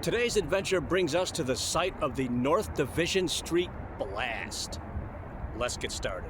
Today's adventure brings us to the site of the North Division Street blast. Let's get started.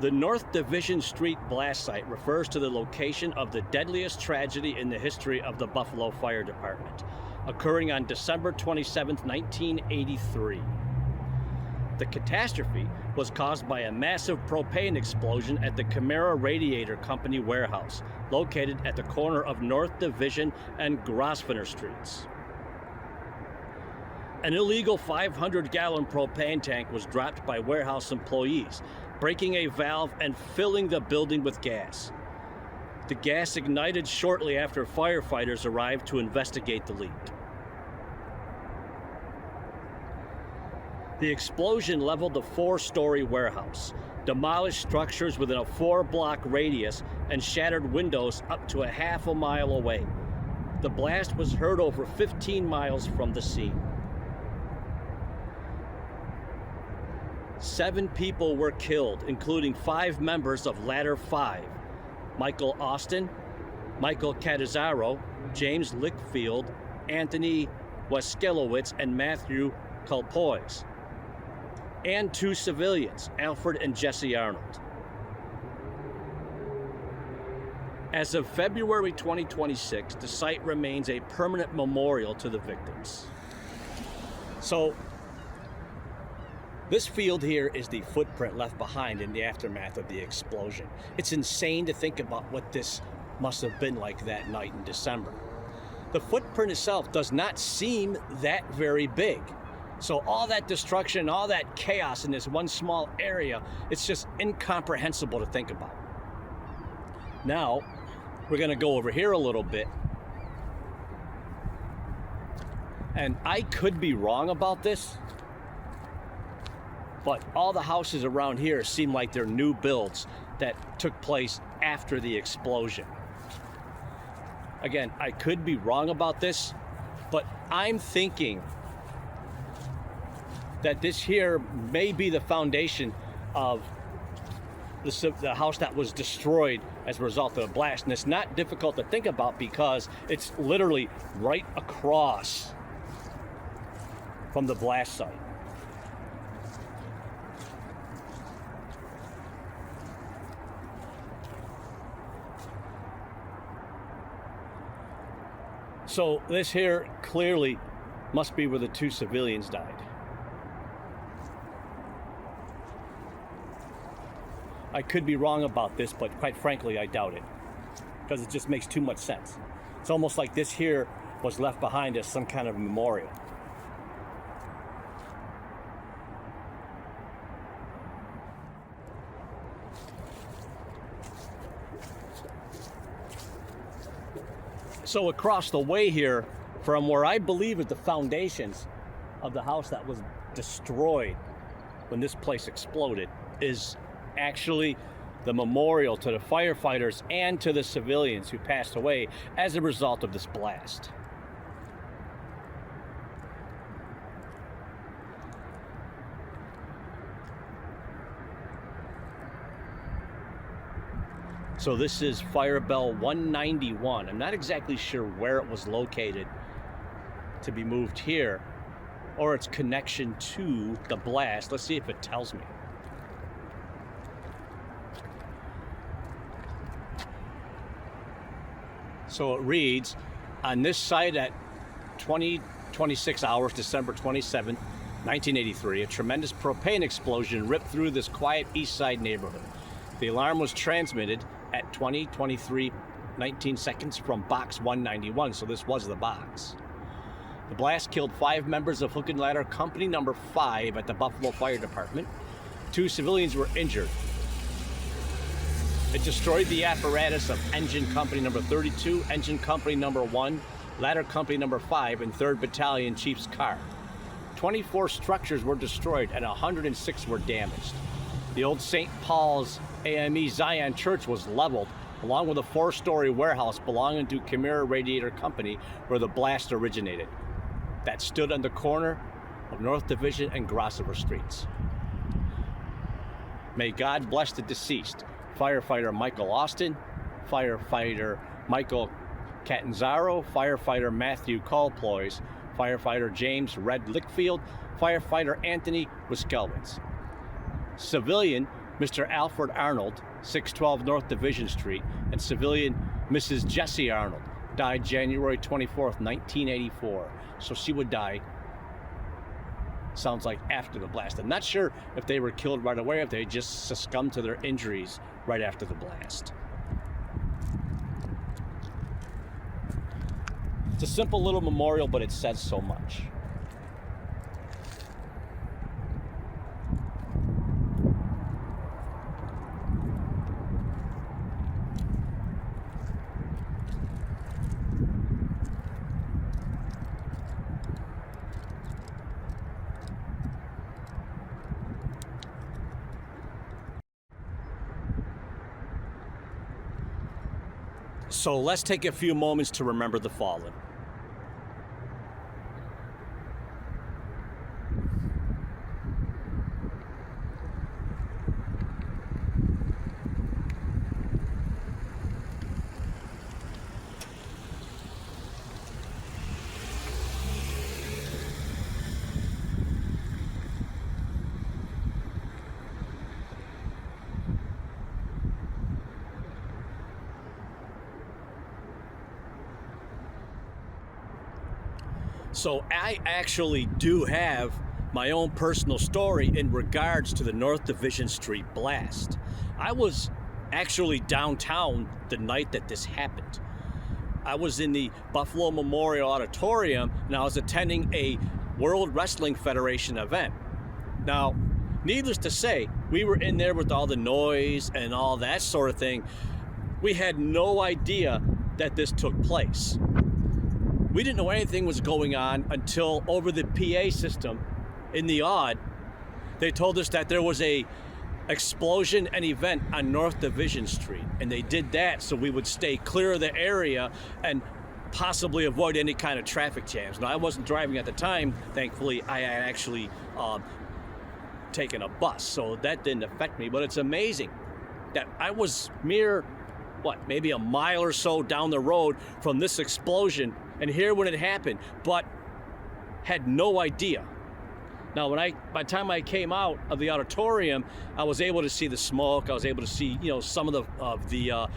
The North Division Street blast site refers to the location of the deadliest tragedy in the history of the Buffalo Fire Department, occurring on December 27, 1983. The catastrophe was caused by a massive propane explosion at the Camara Radiator Company warehouse, located at the corner of North Division and Grosvenor Streets. An illegal 500-gallon propane tank was dropped by warehouse employees, breaking a valve and filling the building with gas. The gas ignited shortly after firefighters arrived to investigate the leak. The explosion leveled the 4-story warehouse, demolished structures within a 4-block radius, and shattered windows up to a half a mile away. The blast was heard over 15 miles from the scene. 7 people were killed, including 5 members of Ladder 5, Michael Austin, Michael Catazzaro, James Lickfield, Anthony Waskelowitz, and Matthew Culpoise, and 2 civilians, Alfred and Jesse Arnold. As of February 2026, the site remains a permanent memorial to the victims. So, this field here is the footprint left behind in the aftermath of the explosion. It's insane to think about what this must have been like that night in December. The footprint itself does not seem that very big. So all that destruction, all that chaos in this one small area, it's just incomprehensible to think about. Now, we're going to go over here a little bit. And I could be wrong about this, but all the houses around here seem like they're new builds that took place after the explosion. Again, I could be wrong about this, but I'm thinking that this here may be the foundation of the house that was destroyed as a result of the blast. And it's not difficult to think about because it's literally right across from the blast site. So this here clearly must be where the 2 civilians died. I could be wrong about this, but quite frankly, I doubt it, because it just makes too much sense. It's almost like this here was left behind as some kind of memorial. So across the way here, from where I believe is the foundations of the house that was destroyed when this place exploded, is actually the memorial to the firefighters and to the civilians who passed away as a result of this blast. So this is Fire Bell 191. I'm not exactly sure where it was located to be moved here, or its connection to the blast. Let's see if it tells me. So it reads, on this site at 20:26 hours, December 27, 1983, a tremendous propane explosion ripped through this quiet east side neighborhood. The alarm was transmitted at 20:23:19 seconds from box 191, so this was the box. The blast killed 5 members of Hook and Ladder Company number 5 at the Buffalo Fire Department. 2 civilians were injured. It destroyed the apparatus of Engine Company number 32, Engine Company number 1, Ladder Company number 5, and 3rd Battalion Chief's car. 24 structures were destroyed and 106 were damaged. The old St. Paul's AME Zion Church was leveled, along with a 4-story warehouse belonging to Camara Radiator Company where the blast originated. That stood on the corner of North Division and Grosvenor Streets. May God bless the deceased, firefighter Michael Austin, firefighter Michael Catanzaro, firefighter Matthew Colploys, firefighter James Red Lickfield, firefighter Anthony Wiskelwitz. Civilian Mr. Alfred Arnold, 612 North Division Street, and civilian Mrs. Jessie Arnold, died January 24th, 1984. So she would die, sounds like, after the blast. I'm not sure if they were killed right away or if they just succumbed to their injuries right after the blast. It's a simple little memorial, but it says so much. So let's take a few moments to remember the fallen. So I actually do have my own personal story in regards to the North Division Street blast. I was actually downtown the night that this happened. I was in the Buffalo Memorial Auditorium and I was attending a World Wrestling Federation event. Now, needless to say, we were in there with all the noise and all that sort of thing. We had no idea that this took place. We didn't know anything was going on until over the PA system in the odd, they told us that there was a explosion and event on North Division Street. And they did that so we would stay clear of the area and possibly avoid any kind of traffic jams. Now, I wasn't driving at the time. Thankfully, I had actually taken a bus, so that didn't affect me. But it's amazing that I was maybe a mile or so down the road from this explosion and here when it happened, but had no idea. Now, by the time I came out of the auditorium, I was able to see the smoke. I was able to see, some of the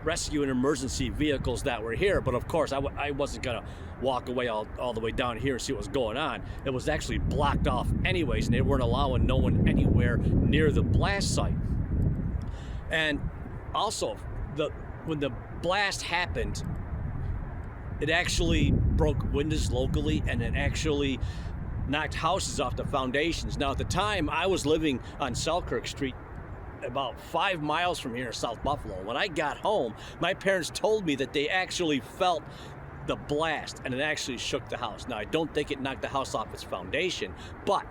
rescue and emergency vehicles that were here. But of course, I wasn't gonna walk away all the way down here and see what was going on. It was actually blocked off anyways, and they weren't allowing no one anywhere near the blast site. And also, when the blast happened, it actually broke windows locally, and it actually knocked houses off the foundations. Now, at the time, I was living on Selkirk Street, about 5 miles from here in South Buffalo. When I got home, my parents told me that they actually felt the blast, and it actually shook the house. Now, I don't think it knocked the house off its foundation, but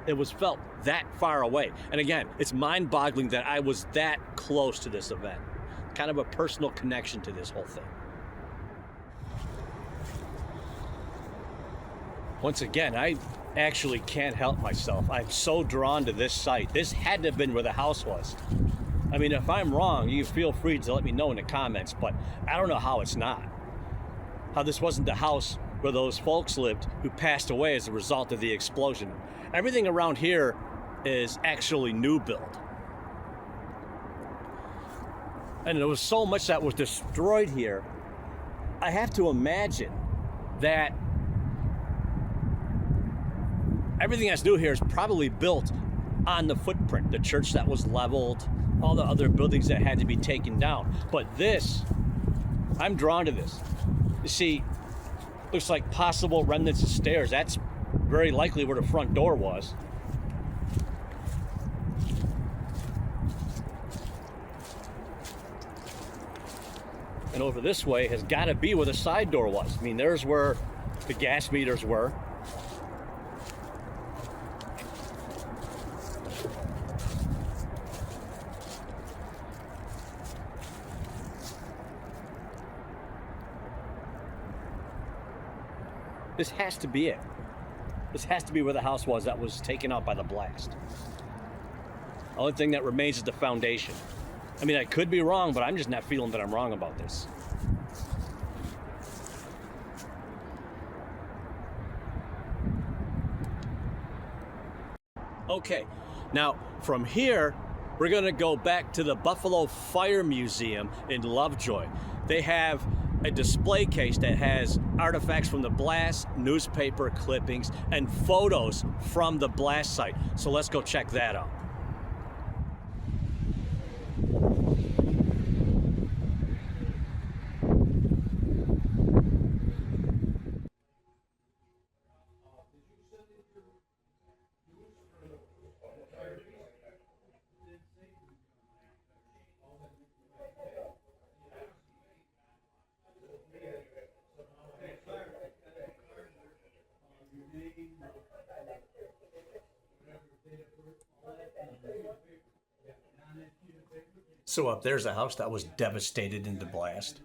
it was felt that far away. And again, it's mind-boggling that I was that close to this event. Kind of a personal connection to this whole thing. Once again, I actually can't help myself. I'm so drawn to this site. This had to have been where the house was. I mean, if I'm wrong, you feel free to let me know in the comments, but I don't know how it's not. How this wasn't the house where those folks lived who passed away as a result of the explosion. Everything around here is actually new build. And there was so much that was destroyed here. I have to imagine that everything that's new here is probably built on the footprint. The church that was leveled, all the other buildings that had to be taken down. But this, I'm drawn to this. You see, looks like possible remnants of stairs. That's very likely where the front door was. And over this way has got to be where the side door was. I mean, there's where the gas meters were. This has to be it. This has to be where the house was that was taken out by the blast. The only thing that remains is the foundation. I mean, I could be wrong, but I'm just not feeling that I'm wrong about this. Okay, now from here, we're gonna go back to the Buffalo Fire Museum in Lovejoy. They have a display case that has artifacts from the blast, newspaper clippings, and photos from the blast site. So let's go check that out. So up there's a house that was devastated in the blast.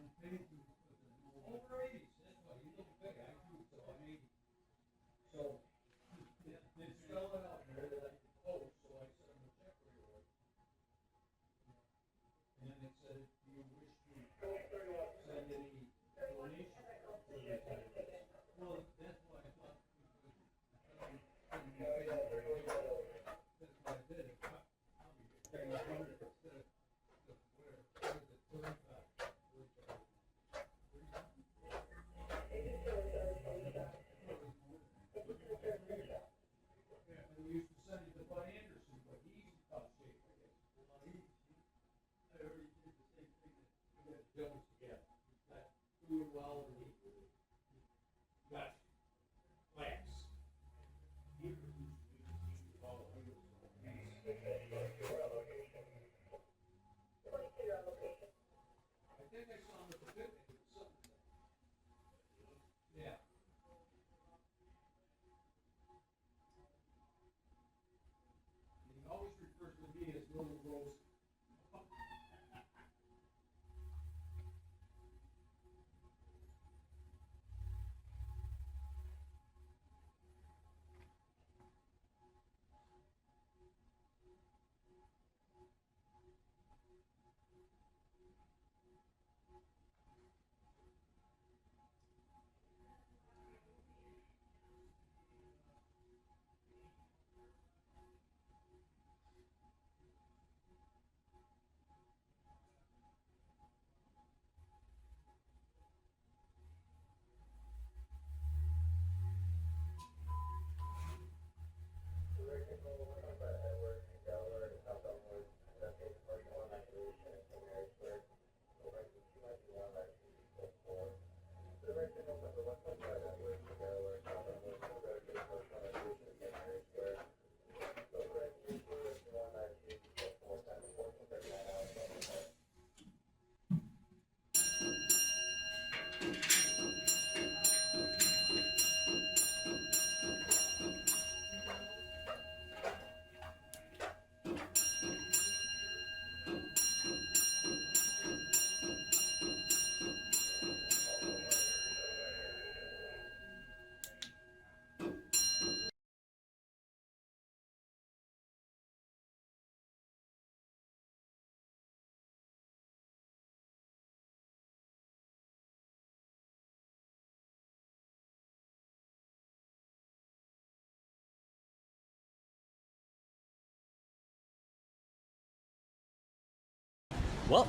Well,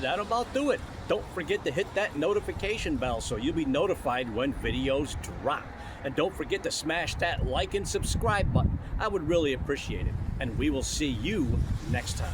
that'll about do it. Don't forget to hit that notification bell so you'll be notified when videos drop. And don't forget to smash that like and subscribe button. I would really appreciate it. And we will see you next time.